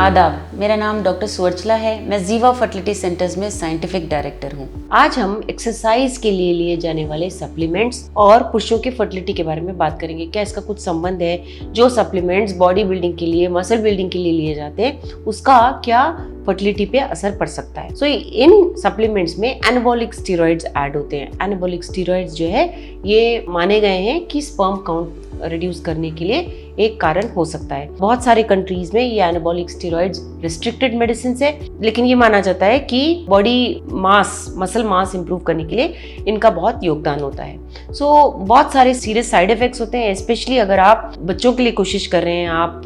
आदाब, मेरा नाम डॉक्टर सुवर्चला है। मैं जीवा फर्टिलिटी सेंटर्स में साइंटिफिक डायरेक्टर हूँ। आज हम एक्सरसाइज के लिए लिए जाने वाले सप्लीमेंट्स और पुरुषों की फर्टिलिटी के बारे में बात करेंगे। क्या इसका कुछ संबंध है? जो सप्लीमेंट्स बॉडी बिल्डिंग के लिए, मसल बिल्डिंग के लिए लिए जाते हैं, उसका क्या फर्टिलिटी पे असर पड़ सकता है? सो इन सप्लीमेंट्स में एनाबॉलिक स्टेरॉइड्स ऐड होते हैं। एनाबॉलिक स्टेरॉइड्स जो है ये माने गए हैं कि स्पर्म काउंट रिड्यूस करने के लिए एक कारण हो सकता है। बहुत सारे कंट्रीज में ये एनाबॉलिक स्टेरॉइड्स रिस्ट्रिक्टेड मेडिसिन है, लेकिन ये माना जाता है कि body mass, muscle mass improve करने के लिए इनका बहुत योगदान होता है। सो बहुत सारे सीरियस साइड इफेक्ट्स होते हैं, स्पेशली अगर आप बच्चों के लिए कोशिश कर रहे हैं, आप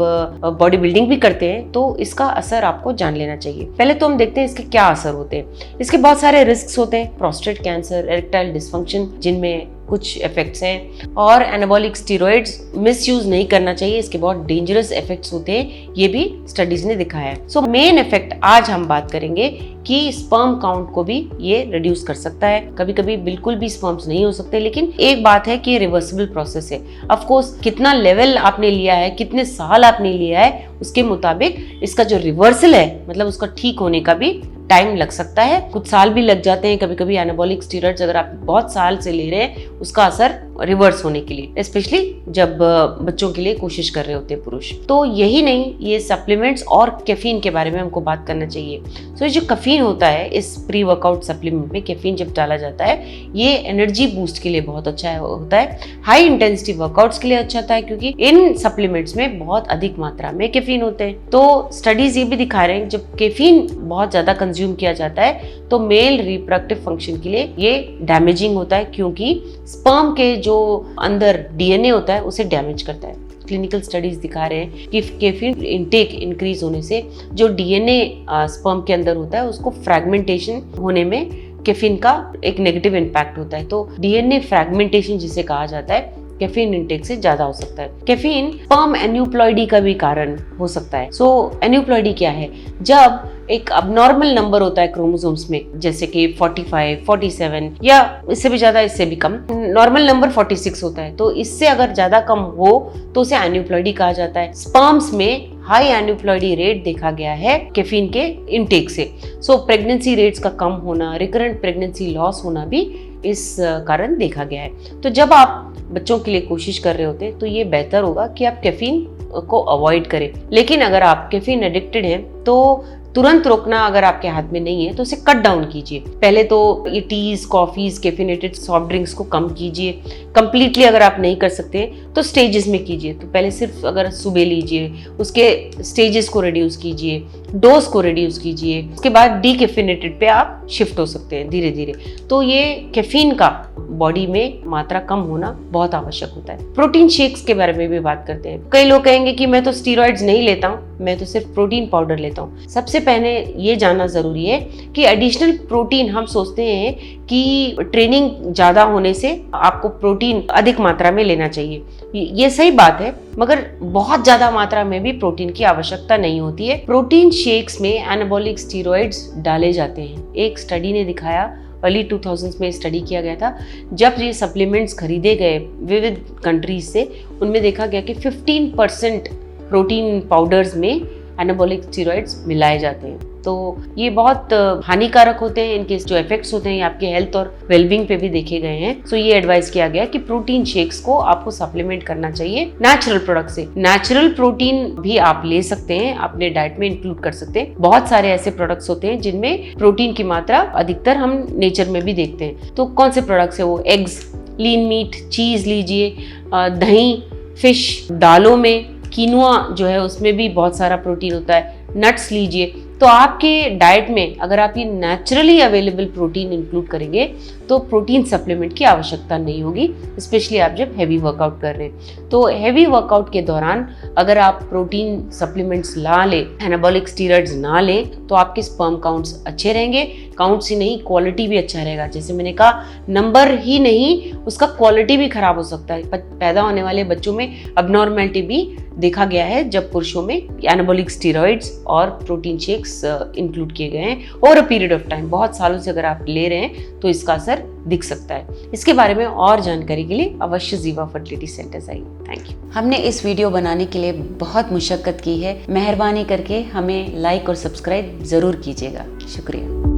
बॉडी बिल्डिंग भी करते हैं, तो इसका असर आपको जान लेना चाहिए। पहले तो हम देखते हैं इसके क्या असर होते हैं। इसके बहुत सारे रिस्क होते हैं, प्रोस्टेट कैंसर, इरेक्टाइल डिसफंक्शन, जिनमें कुछ इफेक्ट्स हैं, और एनाबॉलिक स्टेरॉइड्स मिसयूज नहीं करना चाहिए, इसके बहुत डेंजरस इफेक्ट्स होते हैं, ये भी स्टडीज ने दिखाया है। सो मेन इफेक्ट आज हम बात करेंगे कि स्पर्म काउंट को भी ये रिड्यूस कर सकता है। कभी कभी बिल्कुल भी स्पर्म्स नहीं हो सकते, लेकिन एक बात है कि ये रिवर्सिबल प्रोसेस है। ऑफ कोर्स कितना लेवल आपने लिया है, कितने साल आपने लिया है, उसके मुताबिक इसका जो रिवर्सल है, मतलब उसका ठीक होने का भी टाइम लग सकता है। कुछ साल भी लग जाते हैं कभी कभी। एनाबॉलिक स्टेरॉइड्स अगर आप बहुत साल से ले रहे हैं, उसका असर रिवर्स होने के लिए, स्पेशली जब बच्चों के लिए कोशिश कर रहे होते हैं पुरुष। तो यही नहीं, ये सप्लीमेंट्स और कैफीन के बारे में हमको बात करना चाहिए। सो ये जो कैफीन होता है, इस प्री वर्कआउट सप्लीमेंट में कैफीन जब डाला जाता है, ये एनर्जी बूस्ट के लिए बहुत अच्छा होता है, हाई इंटेंसिटी वर्कआउट्स के लिए अच्छा होता है, क्योंकि इन सप्लीमेंट्स में बहुत अधिक मात्रा में कैफीन होते हैं। तो स्टडीज ये भी दिखा रहे हैं जब कैफीन बहुत ज्यादा कंज्यूम किया जाता है तो मेल रिप्रोडक्टिव फंक्शन के लिए ये डैमेजिंग होता है, क्योंकि स्पर्म के जो अंदर डीएनए होता है उसे डैमेज करता है। क्लिनिकल स्टडीज दिखा रहे हैं कि कैफीन इनटेक इंक्रीज होने से जो डीएनए स्पर्म के अंदर होता है उसको फ्रैगमेंटेशन होने में कैफीन का एक नेगेटिव इम्पैक्ट होता है। तो डीएनए फ्रैगमेंटेशन जिसे कहा जाता है, कैफीन इंटेक से ज्यादा हो सकता है। कैफीन स्पर्म एन्यूप्लॉइडी का भी कारण हो सकता है। सो एन्यूप्लॉइडी क्या है? जब एक अबनॉर्मल नंबर होता है क्रोमोसोम्स में, जैसे कि 45, 47 या इससे भी ज्यादा, इससे भी कम, नॉर्मल नंबर 46 होता है, तो इससे अगर ज्यादा कम हो तो उसे एन्यूप्लॉइडी कहा जाता है। स्पर्म्स में हाई एन्यूप्लॉइडी रेट देखा गया है कैफीन के इंटेक से। सो प्रेगनेंसी रेट्स का कम होना, रिकरेंट प्रेगनेंसी लॉस होना भी इस कारण देखा गया है। तो जब आप बच्चों के लिए कोशिश कर रहे होते हैं तो ये बेहतर होगा कि आप कैफीन को अवॉइड करें। लेकिन अगर आप कैफीन एडिक्टेड हैं तो तुरंत रोकना अगर आपके हाथ में नहीं है तो उसे कट डाउन कीजिए। पहले तो ये teas, coffees, caffeinated soft drinks को कम कीजिए। कंप्लीटली अगर आप नहीं कर सकते तो स्टेजेस में कीजिए। तो पहले सिर्फ अगर सुबह लीजिए, उसके स्टेजेस को रिड्यूस कीजिए, डोज को रिड्यूस कीजिए, उसके बाद डीकैफिनेटेड पे आप शिफ्ट हो सकते हैं धीरे धीरे। तो ये कैफीन का बॉडी में मात्रा कम होना बहुत आवश्यक होता है। प्रोटीन शेक्स के बारे में भी बात करते हैं। कई लोग कहेंगे कि मैं तो स्टीरॉइड्स नहीं लेता हूँ, मैं तो सिर्फ प्रोटीन पाउडर लेता हूँ। सबसे पहले ये जानना जरूरी है कि एडिशनल प्रोटीन, हम सोचते हैं कि ट्रेनिंग ज्यादा होने से आपको प्रोटीन अधिक मात्रा में लेना चाहिए, ये सही बात है, मगर बहुत ज्यादा मात्रा में भी प्रोटीन की आवश्यकता नहीं होती है। प्रोटीन शेक्स में एनाबॉलिक स्टेरॉइड्स डाले जाते हैं। एक स्टडी ने दिखाया, अर्ली 2000s में स्टडी किया गया था, जब ये सप्लीमेंट्स खरीदे गए विविध कंट्रीज से, उनमें देखा गया कि 15% प्रोटीन पाउडर्स में एनाबॉलिक स्टेरॉइड्स मिलाए जाते हैं। तो ये बहुत हानिकारक होते हैं। इनके जो इफेक्ट्स होते हैं आपके हेल्थ और वेलबींग पे भी देखे गए हैं। सो ये एडवाइस किया गया कि प्रोटीन शेक्स को आपको सप्लीमेंट करना चाहिए नेचुरल प्रोडक्ट से। नेचुरल प्रोटीन भी आप ले सकते हैं, अपने डाइट में इंक्लूड कर सकते हैं। बहुत सारे ऐसे प्रोडक्ट्स होते हैं जिनमें प्रोटीन की मात्रा अधिकतर हम नेचर में भी देखते हैं। तो कौन से प्रोडक्ट्स है वो? एग्स, लीन मीट, चीज लीजिए, दही, फिश, दालों में कीनुआ जो है उसमें भी बहुत सारा प्रोटीन होता है, नट्स लीजिए। तो आपके डाइट में अगर आप ये नेचुरली अवेलेबल प्रोटीन इंक्लूड करेंगे तो प्रोटीन सप्लीमेंट की आवश्यकता नहीं होगी, स्पेशली आप जब हैवी वर्कआउट कर रहे हैं। तो हैवी वर्कआउट के दौरान अगर आप प्रोटीन सप्लीमेंट्स ना लें, एनाबॉलिक स्टेरॉइड्स ना लें, तो आपके स्पर्म काउंट्स अच्छे रहेंगे। काउंट्स ही नहीं, क्वालिटी भी अच्छा रहेगा। जैसे मैंने कहा, नंबर ही नहीं, उसका क्वालिटी भी खराब हो सकता है। पैदा होने वाले बच्चों में अबनॉर्मैलिटी भी देखा गया है जब पुरुषों में एनाबॉलिक स्टेरॉइड्स और प्रोटीन शेक्स इंक्लूड किए गए हैं over a period of time. बहुत सालों से अगर आप ले रहे हैं तो इसका असर दिख सकता है। इसके बारे में और जानकारी के लिए अवश्य जीवा फर्टिलिटी सेंटर्स आइए। Thank you. हमने इस वीडियो बनाने के लिए बहुत मुशक्कत की है, मेहरबानी करके हमें लाइक और सब्सक्राइब जरूर कीजिएगा। शुक्रिया।